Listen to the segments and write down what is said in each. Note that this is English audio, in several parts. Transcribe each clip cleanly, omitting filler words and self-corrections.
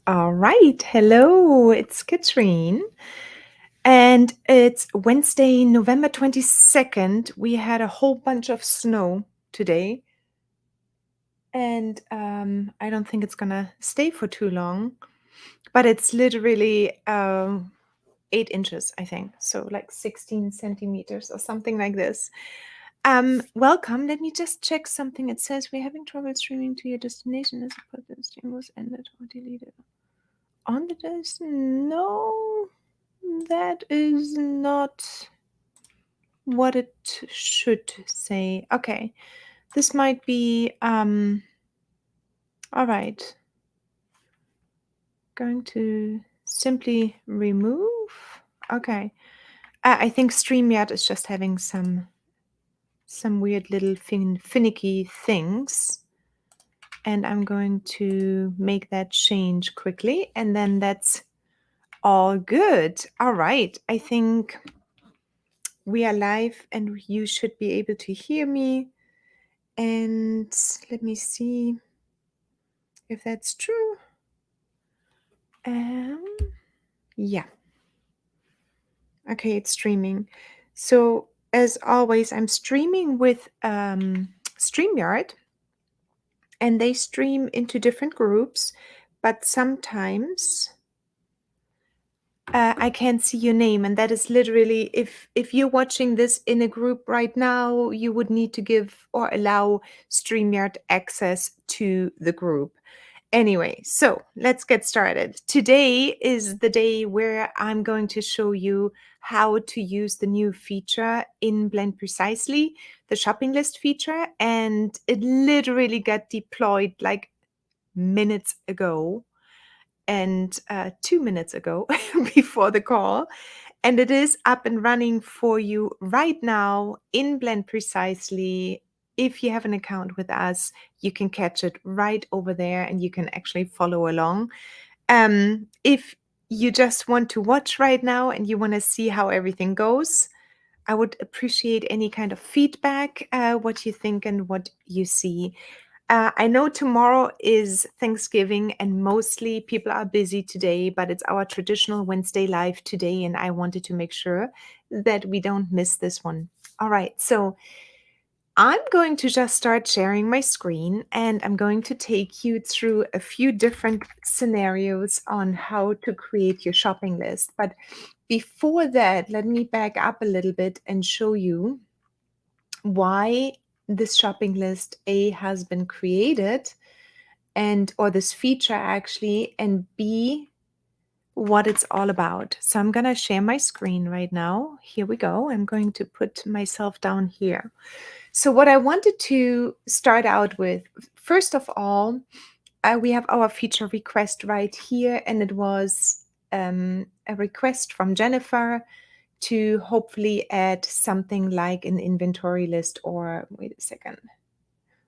All right. Hello, it's Katrine. And it's Wednesday, November 22nd. We had a whole bunch of snow today. And I don't think it's going to stay for too long. But it's literally 8 inches, I think. So like 16 centimeters or something like this. Welcome. Let me just check something. It says we're having trouble streaming to your destination as the stream was ended or deleted. On the desk? No, that is not what it should say. Okay, this might be, all right. Going to simply remove. Okay. I think StreamYard is just having some weird little finicky things. And I'm going to make that change quickly. And then that's all good. All right. I think we are live and you should be able to hear me. And let me see if that's true. Yeah. Okay, it's streaming. So as always, I'm streaming with StreamYard, and they stream into different groups, but sometimes I can't see your name, and that is literally if you're watching this in a group right now, you would need to give or allow StreamYard access to the group. Anyway, so let's get started. Today is the day where I'm going to show you how to use the new feature in Blend Precisely, the shopping list feature, and it literally got deployed like minutes ago and 2 minutes ago before the call. And it is up and running for you right now in Blend Precisely. If you have an account with us, you can catch it right over there and you can actually follow along. If you just want to watch right now and you want to see how everything goes, I would appreciate any kind of feedback, what you think and what you see. I know tomorrow is Thanksgiving and mostly people are busy today, but it's our traditional Wednesday live today, and I wanted to make sure that we don't miss this one. All right, so I'm going to just start sharing my screen and I'm going to take you through a few different scenarios on how to create your shopping list. But before that, let me back up a little bit and show you why this shopping list A has been created and or this feature actually, and B, what it's all about. So I'm going to share my screen right now. Here we go. I'm going to put myself down here. So what I wanted to start out with, first of all, we have our feature request right here, and it was a request from Jennifer to hopefully add something like an inventory list, or wait a second,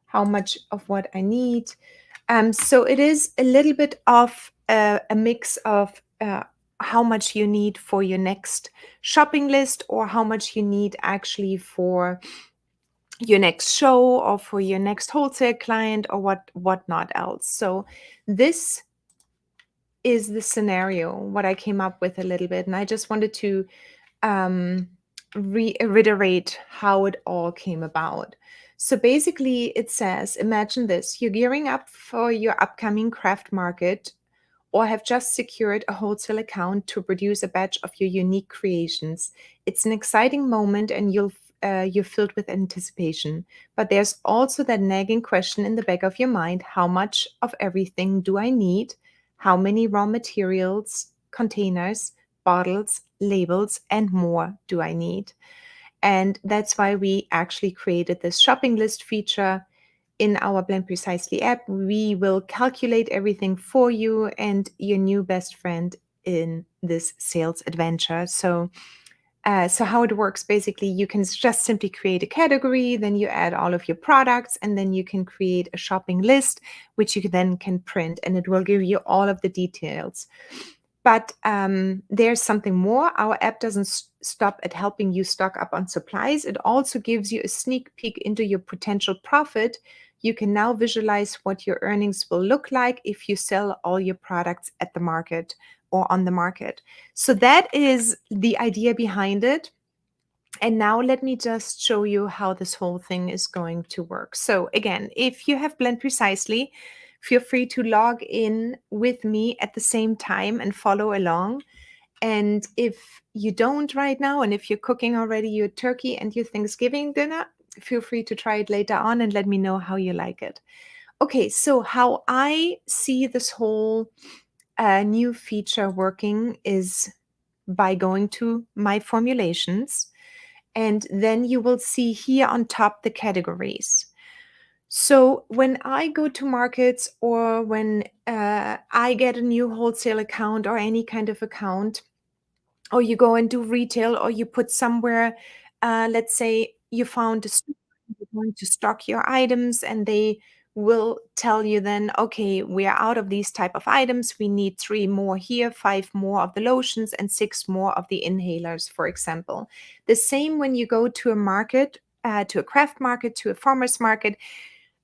how much of what I need. So it is a little bit of a mix of how much you need for your next shopping list, or how much you need actually for your next show or for your next wholesale client or whatnot else. So this is the scenario, what I came up with a little bit. And I just wanted to reiterate how it all came about. So basically it says, imagine this, you're gearing up for your upcoming craft market or have just secured a wholesale account to produce a batch of your unique creations. It's an exciting moment and you're filled with anticipation. But there's also that nagging question in the back of your mind, how much of everything do I need? How many raw materials, containers, bottles, labels, and more do I need? And that's why we actually created this shopping list feature in our Blend Precisely app. We will calculate everything for you and your new best friend in this sales adventure. So how it works, basically, you can just simply create a category, then you add all of your products, and then you can create a shopping list, which you then can print, and it will give you all of the details. But there's something more. Our app doesn't stop at helping you stock up on supplies. It also gives you a sneak peek into your potential profit you can now visualize what your earnings will look like if you sell all your products at the market or on the market. So that is the idea behind it. And now let me just show you how this whole thing is going to work. So again, if you have Blend Precisely, feel free to log in with me at the same time and follow along. And if you don't right now, and if you're cooking already your turkey and your Thanksgiving dinner, feel free to try it later on and let me know how you like it. Okay, so how I see this whole new feature working is by going to my formulations, and then you will see here on top the categories. So when I go to markets, or when I get a new wholesale account or any kind of account, or you go and do retail, or you put somewhere, let's say you found a store, you're going to stock your items, and they will tell you then, okay, we are out of these type of items, we need 3 more here, 5 more of the lotions, and 6 more of the inhalers, for example. The same when you go to a market, to a craft market, to a farmer's market,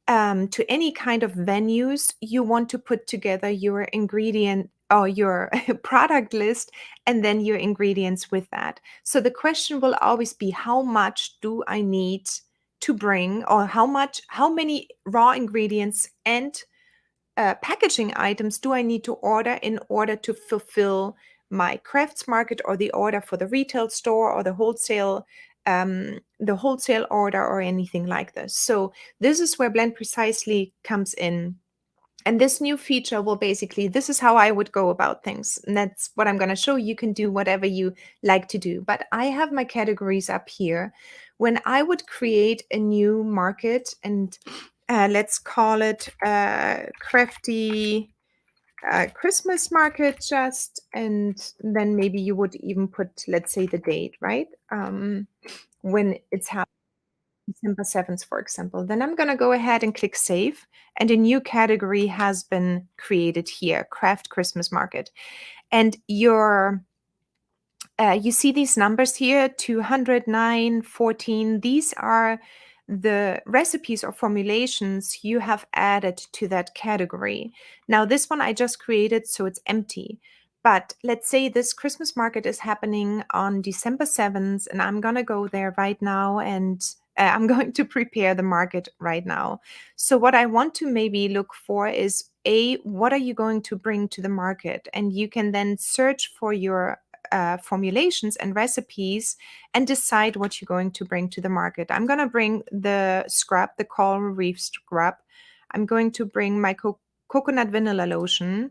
to any kind of venues, you want to put together your ingredient or your product list, and then your ingredients with that. So the question will always be, how much do I need to bring, or how many raw ingredients and packaging items do I need to order in order to fulfill my crafts market, or the order for the retail store, or the wholesale order, or anything like this. So this is where Blend Precisely comes in. And this new feature will basically, this is how I would go about things. And that's what I'm going to show you. You can do whatever you like to do. But I have my categories up here. When I would create a new market, and let's call it crafty Christmas market, just, and then maybe you would even put, let's say, the date, right? When it's happening. December 7th, for example. Then I'm going to go ahead and click Save, and a new category has been created here, Craft Christmas Market. And you see these numbers here, 209, 14. These are the recipes or formulations you have added to that category. Now, this one I just created, so it's empty. But let's say this Christmas market is happening on December 7th, and I'm going to go there right now, and I'm going to prepare the market right now. So what I want to maybe look for is, what are you going to bring to the market? And you can then search for your formulations and recipes, and decide what you're going to bring to the market. I'm going to bring the scrub, the coral reef scrub. I'm going to bring my coconut vanilla lotion.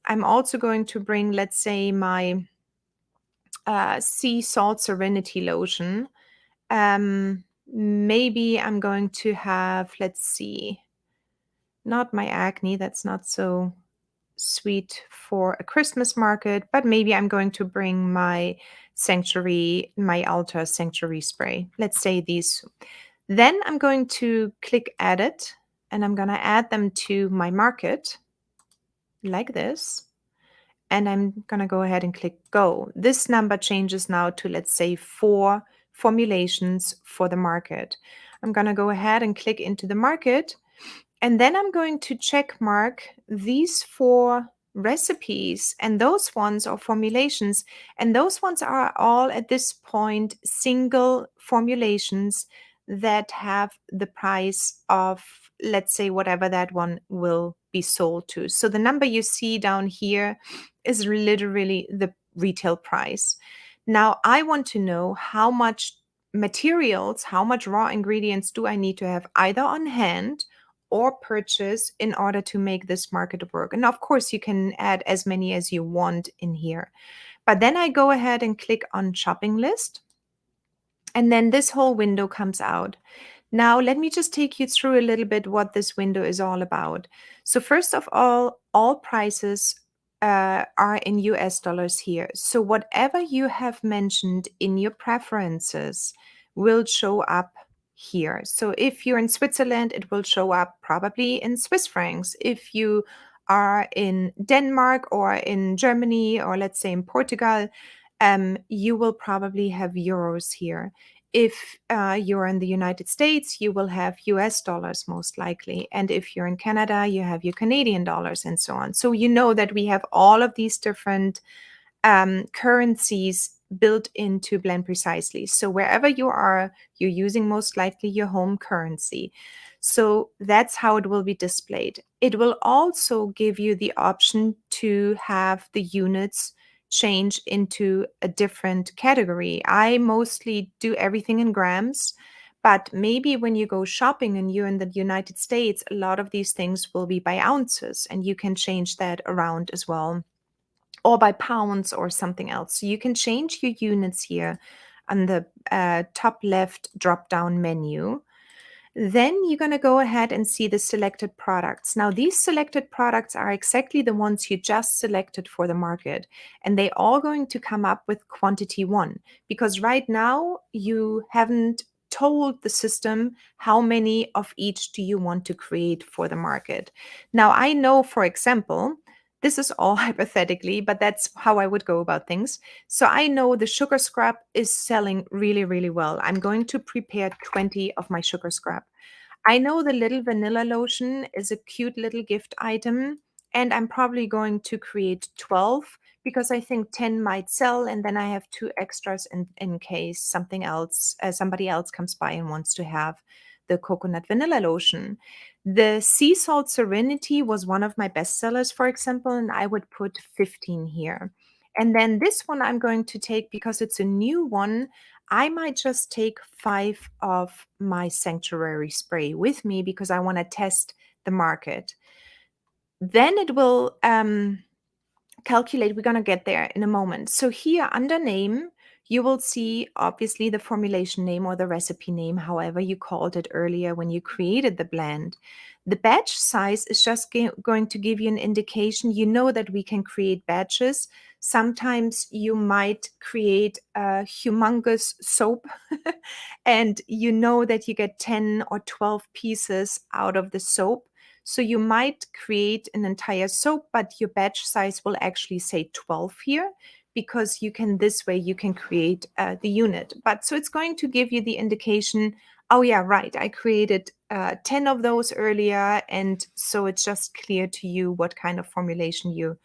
I'm also going to bring, let's say, my sea salt serenity lotion. Maybe I'm going to have, let's see, not my acne, that's not so sweet for a Christmas market, but maybe I'm going to bring my sanctuary, my altar sanctuary spray. Let's say these. Then I'm going to click Edit, and I'm going to add them to my market like this. And I'm going to go ahead and click Go. This number changes now to, let's say, 4 formulations for the market. I'm going to go ahead and click into the market. And then I'm going to check mark these 4 recipes, and those ones are formulations, and those ones are all at this point single formulations that have the price of, let's say, whatever that one will be sold to. So the number you see down here is literally the retail price. Now I want to know how much materials, how much raw ingredients do I need to have either on hand or purchase in order to make this market work. And of course, you can add as many as you want in here. But then I go ahead and click on shopping list. And then this whole window comes out. Now, let me just take you through a little bit what this window is all about. So first of all prices are in US dollars here. So whatever you have mentioned in your preferences will show up here. So if you're in Switzerland, it will show up probably in Swiss francs. If you are in Denmark or in Germany, or let's say in Portugal, you will probably have euros here. If you're in the United States, you will have US dollars most likely. And if you're in Canada, you have your Canadian dollars and so on. So you know that we have all of these different currencies built into Blend Precisely. So wherever you are, you're using most likely your home currency. So that's how it will be displayed. It will also give you the option to have the units change into a different category. I mostly do everything in grams, but maybe when you go shopping and you're in the United States, a lot of these things will be by ounces, and you can change that around as well, or by pounds or something else. So you can change your units here on the top left drop down menu. Then you're going to go ahead and see the selected products. Now, these selected products are exactly the ones you just selected for the market, and they all going to come up with quantity 1, because right now you haven't told the system how many of each do you want to create for the market. Now, I know, for example, this is all hypothetically, but that's how I would go about things. So I know the sugar scrub is selling really, really well. I'm going to prepare 20 of my sugar scrub. I know the little vanilla lotion is a cute little gift item, and I'm probably going to create 12 because I think 10 might sell, and then I have 2 extras in case somebody else comes by and wants to have the coconut vanilla lotion. The sea salt serenity was one of my best sellers, for example, and I would put 15 here. And then this one I'm going to take because it's a new one. I might just take 5 of my sanctuary spray with me because I want to test the market. Then it will calculate. We're going to get there in a moment. So here under name, you will see obviously the formulation name or the recipe name, however you called it earlier when you created the blend. The batch size is just going to give you an indication. You know that we can create batches. Sometimes you might create a humongous soap and you know that you get 10 or 12 pieces out of the soap. So you might create an entire soap, but your batch size will actually say 12 here, because this way you can create the unit. But so it's going to give you the indication, oh yeah, right, I created 10 of those earlier. And so it's just clear to you what kind of formulation you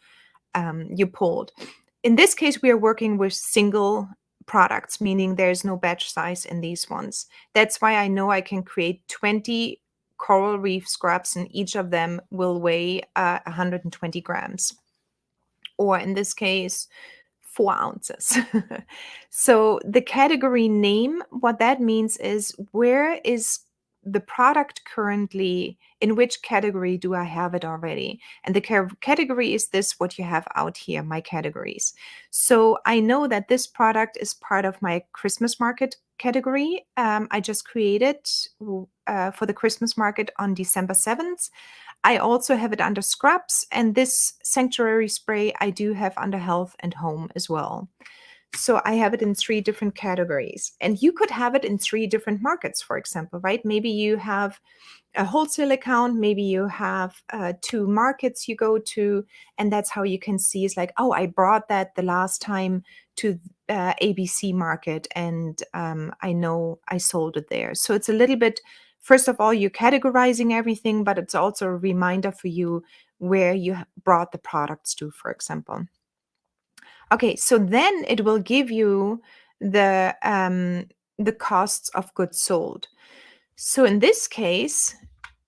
pulled. In this case, we are working with single products, meaning there's no batch size in these ones. That's why I know I can create 20 coral reef scrubs, and each of them will weigh 120 grams, or in this case, 4 ounces. So the category name, what that means is, where is the product currently, in which category do I have it already? And the category is this, what you have out here, my categories. So I know that this product is part of my Christmas market category. I just created for the Christmas market on December 7th. I also have it under scrubs, and this sanctuary spray I do have under health and home as well. So I have it in 3 different categories, and you could have it in 3 different markets, for example, right? Maybe you have a wholesale account, maybe you have 2 markets you go to, and that's how you can see, it's like, oh, I brought that the last time to ABC market, and I know I sold it there. So it's a little bit, first of all, you're categorizing everything, but it's also a reminder for you where you brought the products to, for example. Okay, so then it will give you the costs of goods sold. So in this case,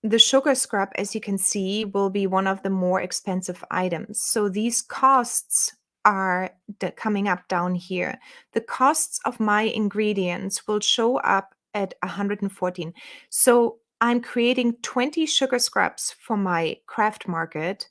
the sugar scrub, as you can see, will be one of the more expensive items. So these costs are coming up down here. The costs of my ingredients will show up at 114. So I'm creating 20 sugar scrubs for my craft market,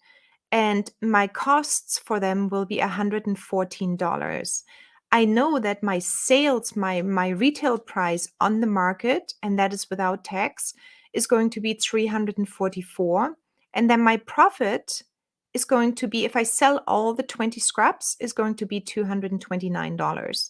and my costs for them will be $114. I know that my sales, my retail price on the market, and that is without tax, is going to be 344. And then my profit is going to be, if I sell all the 20 scraps, is going to be $229.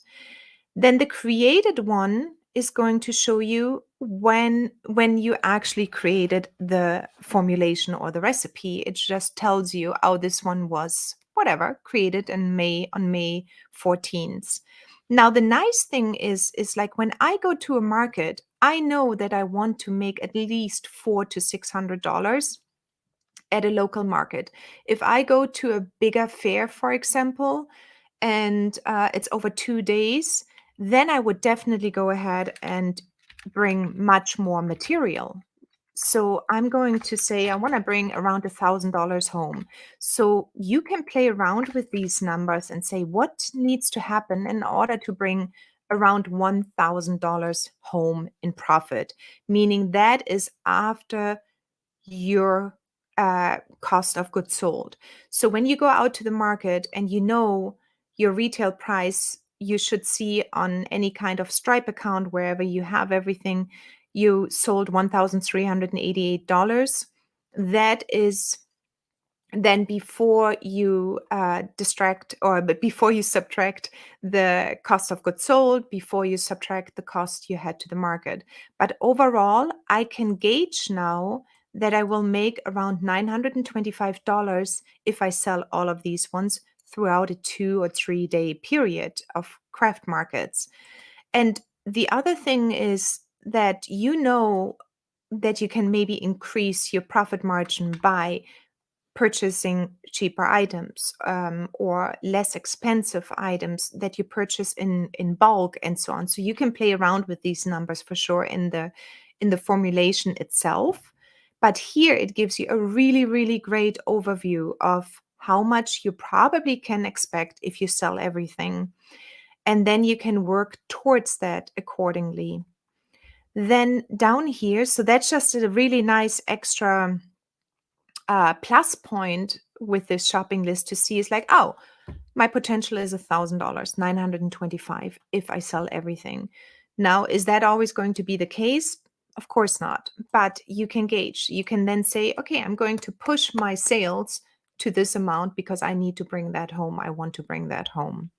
Then the created one is going to show you when you actually created the formulation or the recipe. It just tells you, oh, this one was whatever, created in May on May 14th. Now, the nice thing is like when I go to a market, I know that I want to make at least $400 to $600 at a local market. If I go to a bigger fair, for example, and it's over 2 days, then I would definitely go ahead and bring much more material. So I'm going to say I want to bring around $1,000 home. So you can play around with these numbers and say what needs to happen in order to bring around $1,000 home in profit, meaning that is after your cost of goods sold. So when you go out to the market and you know your retail price, you should see on any kind of Stripe account, wherever you have everything, you sold $1,388. That is then before you but before you subtract the cost of goods sold, before you subtract the cost you had to the market. But overall, I can gauge now that I will make around $925 if I sell all of these ones throughout a 2 or 3 day period of craft markets. And the other thing is that you know that you can maybe increase your profit margin by purchasing cheaper items, or less expensive items that you purchase in bulk and so on. So you can play around with these numbers for sure in the formulation itself. But here it gives you a really, really great overview of how much you probably can expect if you sell everything. And then you can work towards that accordingly. Then down here, so that's just a really nice extra plus point with this shopping list to see is like, oh, my potential is $1,000, 925 if I sell everything. Now, is that always going to be the case? Of course not. But you can gauge. You can then say, okay, I'm going to push my sales to this amount because I need to bring that home. I want to bring that home.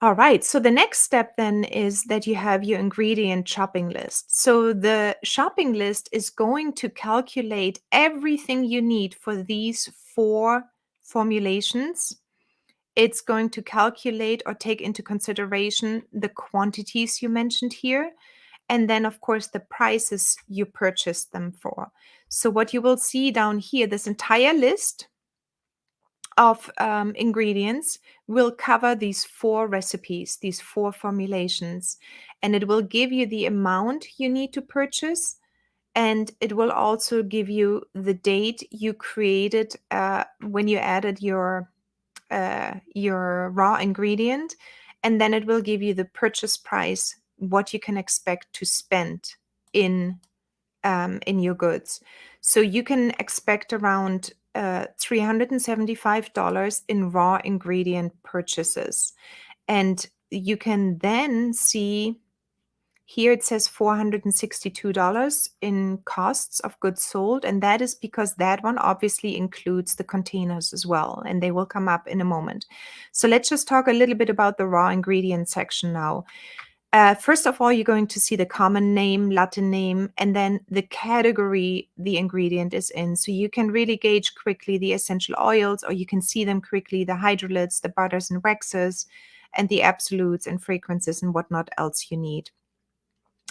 All right, so the next step then is that you have your ingredient shopping list. So the shopping list is going to calculate everything you need for these 4 formulations. It's going to calculate or take into consideration the quantities you mentioned here, and then, of course, the prices you purchased them for. So what you will see down here, this entire list of ingredients will cover these 4 recipes, these 4 formulations, and it will give you the amount you need to purchase, and it will also give you the date you created when you added your raw ingredient, and then it will give you the purchase price, what you can expect to spend in your goods. So you can expect around $375 in raw ingredient purchases. And you can then see here it says $462 in costs of goods sold. And that is because that one obviously includes the containers as well. And they will come up in a moment. So let's just talk a little bit about the raw ingredient section now. First of all, you're going to see the common name, Latin name, and then the category the ingredient is in. So you can really gauge quickly the essential oils, or you can see them quickly, the hydrolytes, the butters and waxes, and the absolutes and fragrances and whatnot else you need.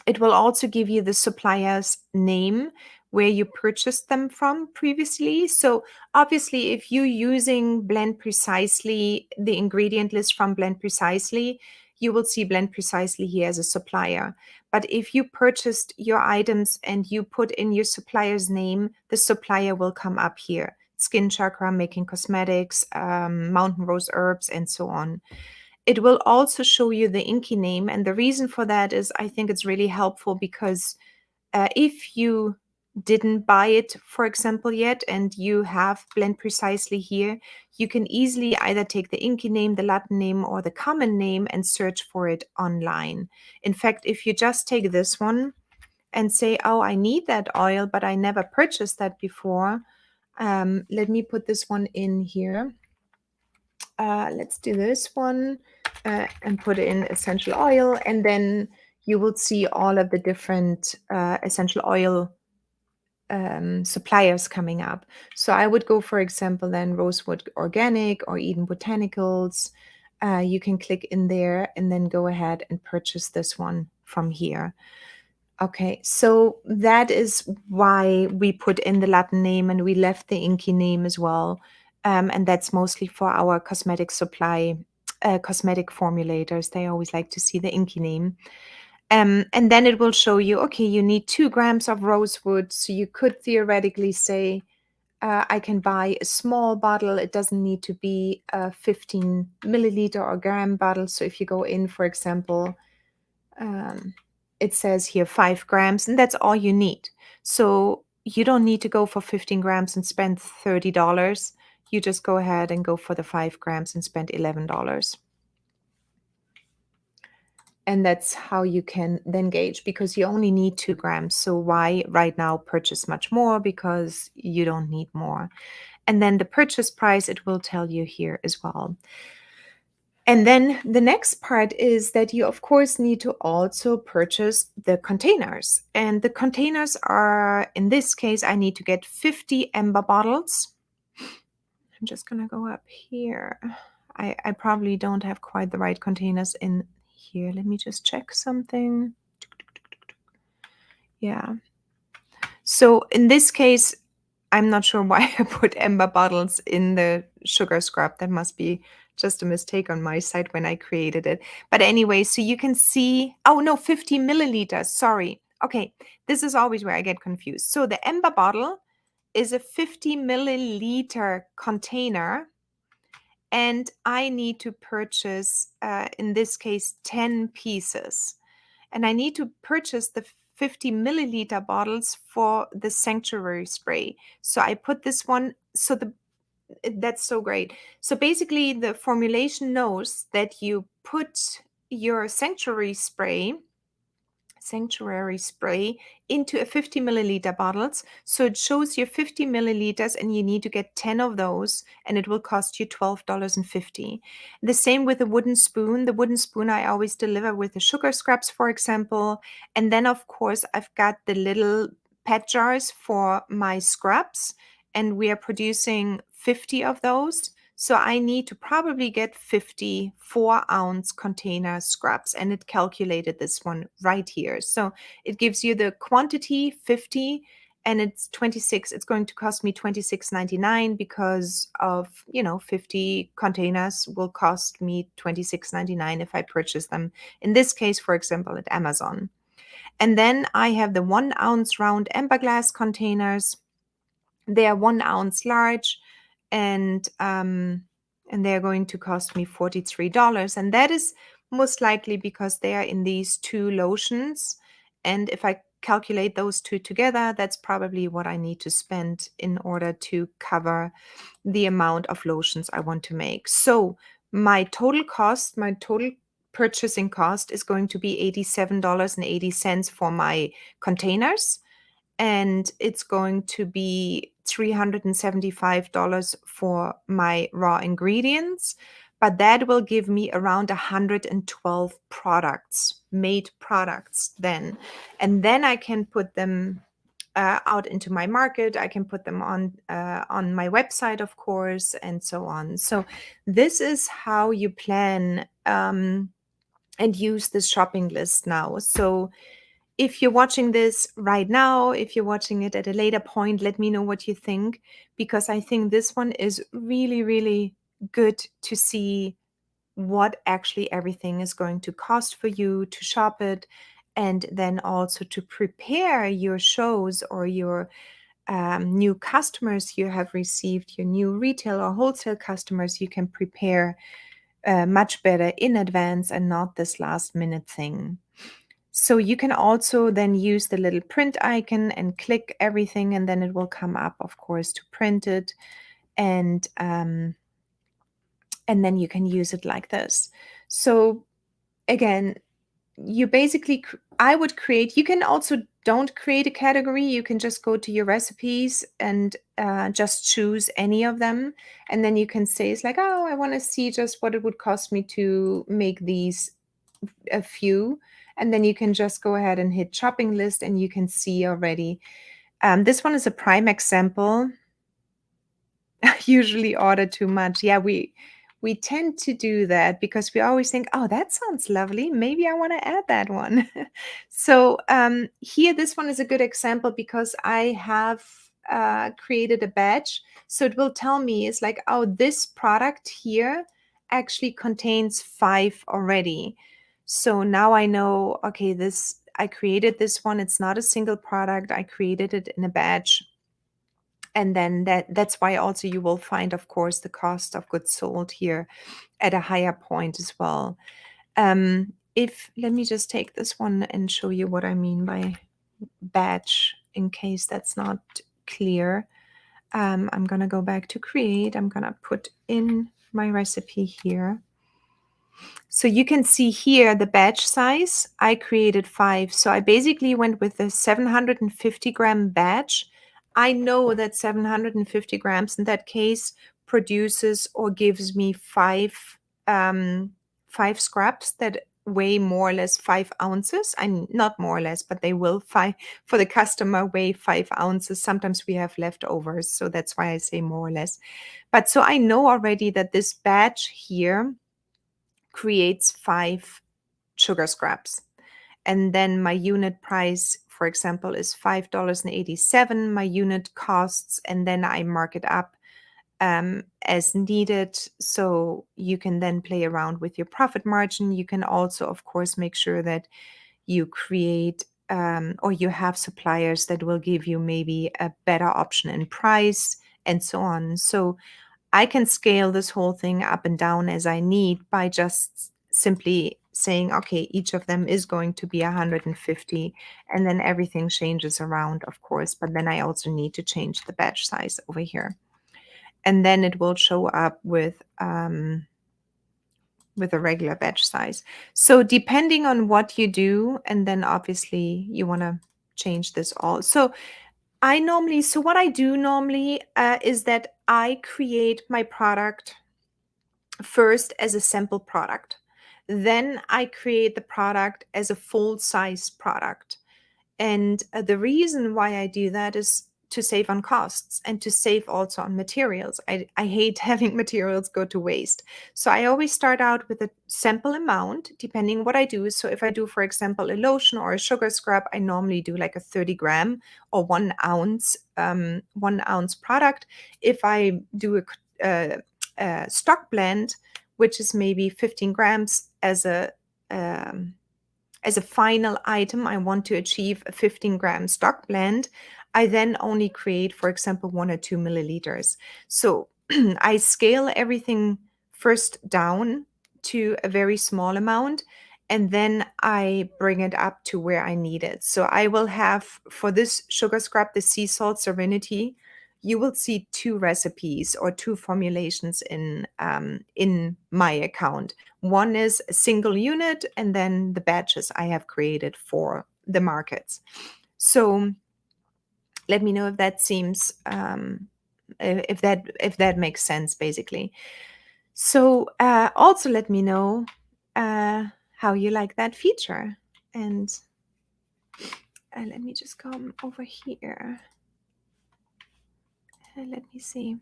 It will also give you the supplier's name, where you purchased them from previously. So obviously, if you're using Blend Precisely, the ingredient list from Blend Precisely, you will see Blend Precisely here as a supplier. But if you purchased your items and you put in your supplier's name, the supplier will come up here. Skin Chakra, Making Cosmetics, Mountain Rose Herbs, and so on. It will also show you the Inky name. And the reason for that is I think it's really helpful because if you didn't buy it, for example, yet, and you have Blend Precisely here, you can easily either take the Inky name, the Latin name, or the common name and search for it online. In fact, if you just take this one and say, oh, I need that oil, but I never purchased that before, let me put this one in here. Let's do this one and put in essential oil, and then you will see all of the different essential oil suppliers coming up. So I would go, for example, then Rosewood Organic or Eden Botanicals. You can click in there and then go ahead and purchase this one from here. Okay, so that is why we put in the Latin name and we left the Inky name as well. And that's mostly for our cosmetic supply, cosmetic formulators. They always like to see the Inky name. And then it will show you, okay, you need 2 grams of rosewood. So you could theoretically say, I can buy a small bottle. It doesn't need to be a 15 milliliter or gram bottle. So if you go in, for example, it says here 5 grams, and that's all you need. So you don't need to go for 15 grams and spend $30. You just go ahead and go for the 5 grams and spend $11. And that's how you can then gauge, because you only need 2 grams. So why right now purchase much more? Because you don't need more. And then the purchase price, it will tell you here as well. And then the next part is that you, of course, need to also purchase the containers. And the containers are, in this case, I need to get 50 amber bottles. I'm just going to go up here. I probably don't have quite the right containers in here. Let me just check something. Yeah. So in this case, I'm not sure why I put amber bottles in the sugar scrub. That must be just a mistake on my side when I created it. But anyway, so you can see, oh no, 50 milliliters, sorry. Okay, this is always where I get confused. So the amber bottle is a 50 milliliter container, and I need to purchase, in this case, 10 pieces. And I need to purchase the 50 milliliter bottles for the sanctuary spray. So I put this one, so that's so great. So basically the formulation knows that you put your sanctuary spray into a 50 milliliter bottles. So it shows you 50 milliliters and you need to get 10 of those, and it will cost you $12.50. The same with the wooden spoon. The wooden spoon I always deliver with the sugar scrubs, for example. And then of course I've got the little pet jars for my scrubs, and we are producing 50 of those. So I need to probably get 50 4-ounce container scrubs, and it calculated this one right here. So it gives you the quantity 50, and it's 26. It's going to cost me $26.99 because of, 50 containers will cost me $26.99 if I purchase them. In this case, for example, at Amazon. And then I have the 1-ounce round amber glass containers. They are 1 ounce large, and they're going to cost me $43. And that is most likely because they are in these 2 lotions. And if I calculate those 2 together, that's probably what I need to spend in order to cover the amount of lotions I want to make. So my total purchasing cost is going to be $87.80 for my containers, and it's going to be $375 for my raw ingredients. But that will give me around 112 made products then. And then I can put them out into my market. I can put them on my website, of course, and so on. So this is how you plan and use this shopping list now. So if you're watching this right now, if you're watching it at a later point, let me know what you think, because I think this one is really, really good to see what actually everything is going to cost for you to shop it, and then also to prepare your shows or your new customers you have received, your new retail or wholesale customers. You can prepare much better in advance and not this last minute thing. So you can also then use the little print icon and click everything, and then it will come up, of course, to print it. And then you can use it like this. So again, you basically, I would create, you can also don't create a category. You can just go to your recipes and just choose any of them. And then you can say, it's like, oh, I want to see just what it would cost me to make these a few. And then you can just go ahead and hit shopping list, and you can see already This one is a prime example. Usually order too much. Yeah, we tend to do that because we always think, oh, that sounds lovely. Maybe I want to add that one. So here, this one is a good example because I have created a batch. So it will tell me, it's like, oh, this product here actually contains 5 already. So now I know, okay, this I created this one. It's not a single product. I created it in a batch, and then that's why also you will find, of course, the cost of goods sold here at a higher point as well. If Let me just take this one and show you what I mean by batch in case that's not clear. I'm going to go back to create. I'm going to put in my recipe here. So you can see here the batch size. I created 5. So I basically went with a 750 gram batch. I know that 750 grams in that case produces or gives me 5 scraps that weigh more or less 5 ounces. Not more or less, but they will for the customer weigh 5 ounces. Sometimes we have leftovers, so that's why I say more or less. But so I know already that this batch here creates 5 sugar scraps. And then my unit price, for example, is $5.87, my unit costs, and then I mark it up as needed. So you can then play around with your profit margin. You can also, of course, make sure that you create or you have suppliers that will give you maybe a better option in price and so on. So I can scale this whole thing up and down as I need by just simply saying, okay, each of them is going to be 150, and then everything changes around, of course, but then I also need to change the batch size over here. And then it will show up with a regular batch size. So depending on what you do, and then obviously you want to change this all. So what I do normally is that I create my product first as a sample product. Then I create the product as a full size product. And the reason why I do that is to save on costs and to save also on materials. I hate having materials go to waste. So I always start out with a sample amount, depending what I do. So if I do, for example, a lotion or a sugar scrub, I normally do like a 30 gram or 1 ounce product. If I do a stock blend, which is maybe 15 grams um, as a final item, I want to achieve a 15-gram stock blend. I then only create, for example, 1 or 2 milliliters. So I scale everything first down to a very small amount, and then I bring it up to where I need it. So I will have, for this sugar scrub, the sea salt serenity, you will see 2 recipes or 2 formulations in my account. One is a single unit, and then the batches I have created for the markets. So let me know if that seems if that makes sense, basically. So also let me know how you like that feature. And let me just come over here. Let me see.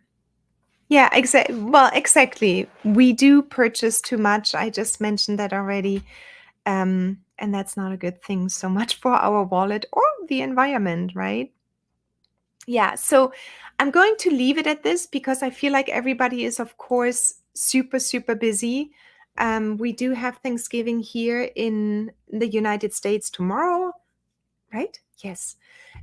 Yeah, exactly. We do purchase too much. I just mentioned that already. And that's not a good thing so much for our wallet or the environment, right? Yeah, so I'm going to leave it at this because I feel like everybody is, of course, super, super busy. We do have Thanksgiving here in the United States tomorrow, right? Yes.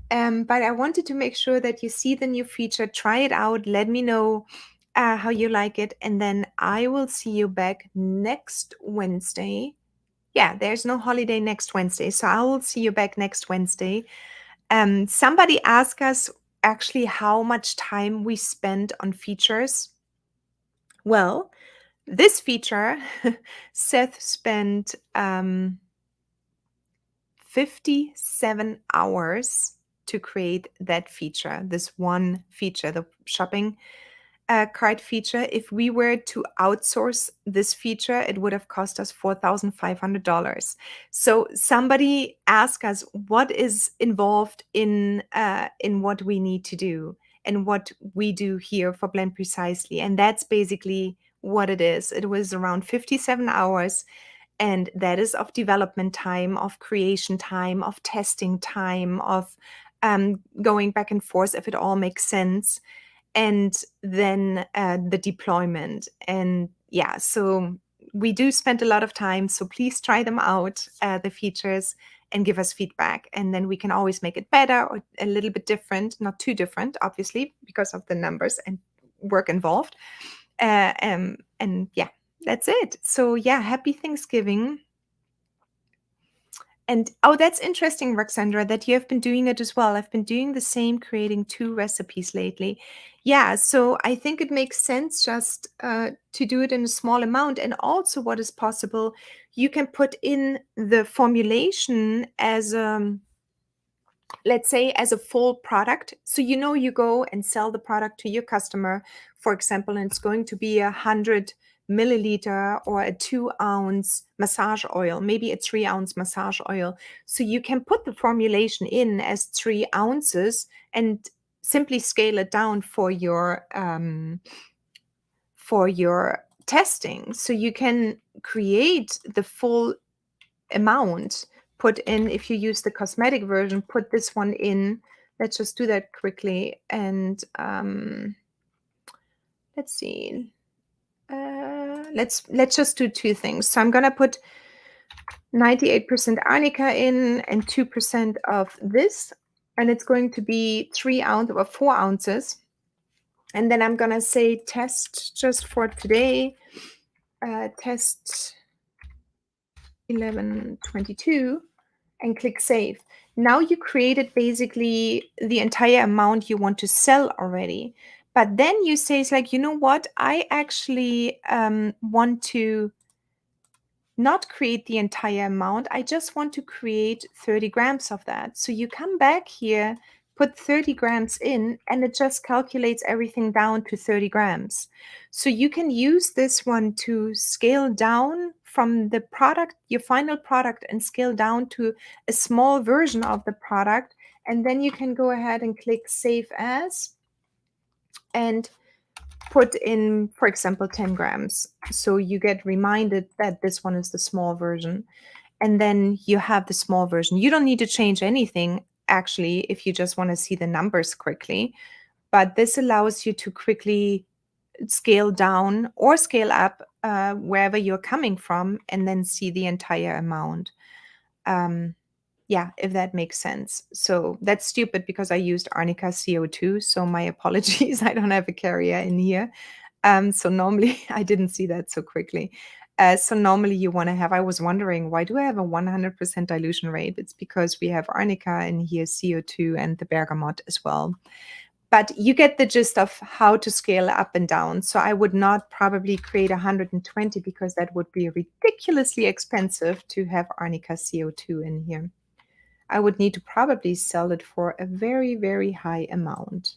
But I wanted to make sure that you see the new feature, try it out, let me know how you like it, and then I will see you back next Wednesday. Yeah, there's no holiday next Wednesday, so I will see you back next Wednesday. Somebody asked us actually how much time we spend on features. Well, this feature, Seth spent 57 hours to create that feature, this one feature, the shopping. card feature. If we were to outsource this feature, it would have cost us $4,500. So somebody asked us what is involved in what we need to do and what we do here for Blend Precisely. And that's basically what it is. It was around 57 hours. And that is of development time, of creation time, of testing time, of going back and forth if it all makes sense, and then the deployment. And yeah, so we do spend a lot of time. So please try them out, the features, and give us feedback. And then we can always make it better or a little bit different, not too different, obviously, because of the numbers and work involved. And yeah, that's it. So yeah, happy Thanksgiving. And oh, that's interesting, Roxandra, that you have been doing it as well. I've been doing the same, creating 2 recipes lately. Yeah, so I think it makes sense just to do it in a small amount. And also, what is possible, you can put in the formulation as let's say as a full product. So you go and sell the product to your customer, for example, and it's going to be 100 milliliter or a 2-ounce massage oil, maybe a 3-ounce massage oil. So you can put the formulation in as 3 ounces and simply scale it down for your testing. So you can create the full amount, put in, if you use the cosmetic version, put this one in. Let's just do that quickly. And let's see. Let's just do 2 things. So I'm gonna put 98% arnica in and 2% of this, and it's going to be 3 ounces or 4 ounces. And then I'm gonna say test just for today. Test 1122 and click save. Now you created basically the entire amount you want to sell already. But then you say, it's like, you know what? I actually want to not create the entire amount. I just want to create 30 grams of that. So you come back here, put 30 grams in, and it just calculates everything down to 30 grams. So you can use this one to scale down from the product, your final product, and scale down to a small version of the product. And then you can go ahead and click Save As and put in, for example, 10 grams. So you get reminded that this one is the small version. And then you have the small version. You don't need to change anything, actually, if you just want to see the numbers quickly. But this allows you to quickly scale down or scale up wherever you're coming from, and then see the entire amount. Yeah, if that makes sense. So that's stupid because I used Arnica CO2. So my apologies. I don't have a carrier in here. So normally I didn't see that so quickly. So normally you want to have, I was wondering, why do I have a 100% dilution rate? It's because we have Arnica and here CO2 and the bergamot as well. But you get the gist of how to scale up and down. So I would not probably create 120 because that would be ridiculously expensive to have Arnica CO2 in here. I would need to probably sell it for a very, very high amount.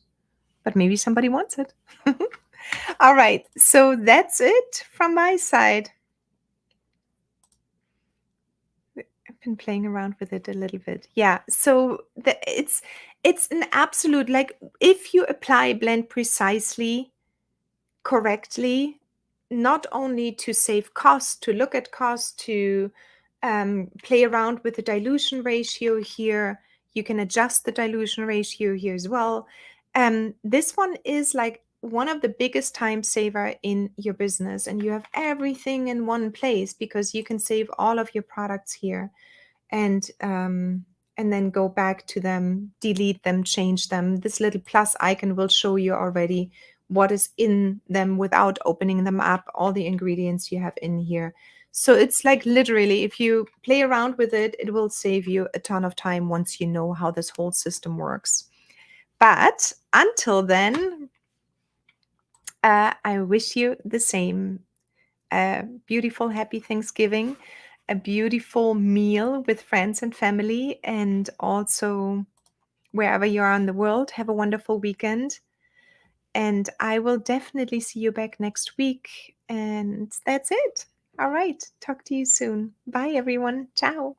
But maybe somebody wants it. All right, so that's it from my side. I've been playing around with it a little bit. Yeah, so it's an absolute, like, if you apply Blend Precisely correctly, not only to save cost, to look at cost, to play around with the dilution ratio here. You can adjust the dilution ratio here as well. This one is like one of the biggest time saver in your business, and you have everything in one place because you can save all of your products here, and then go back to them, delete them, change them. This little plus icon will show you already what is in them without opening them up, all the ingredients you have in here. So it's like literally, if you play around with it, it will save you a ton of time once you know how this whole system works. But until then, I wish you the same. A beautiful, happy Thanksgiving, a beautiful meal with friends and family, and also wherever you are in the world, have a wonderful weekend. And I will definitely see you back next week. And that's it. All right. Talk to you soon. Bye, everyone. Ciao.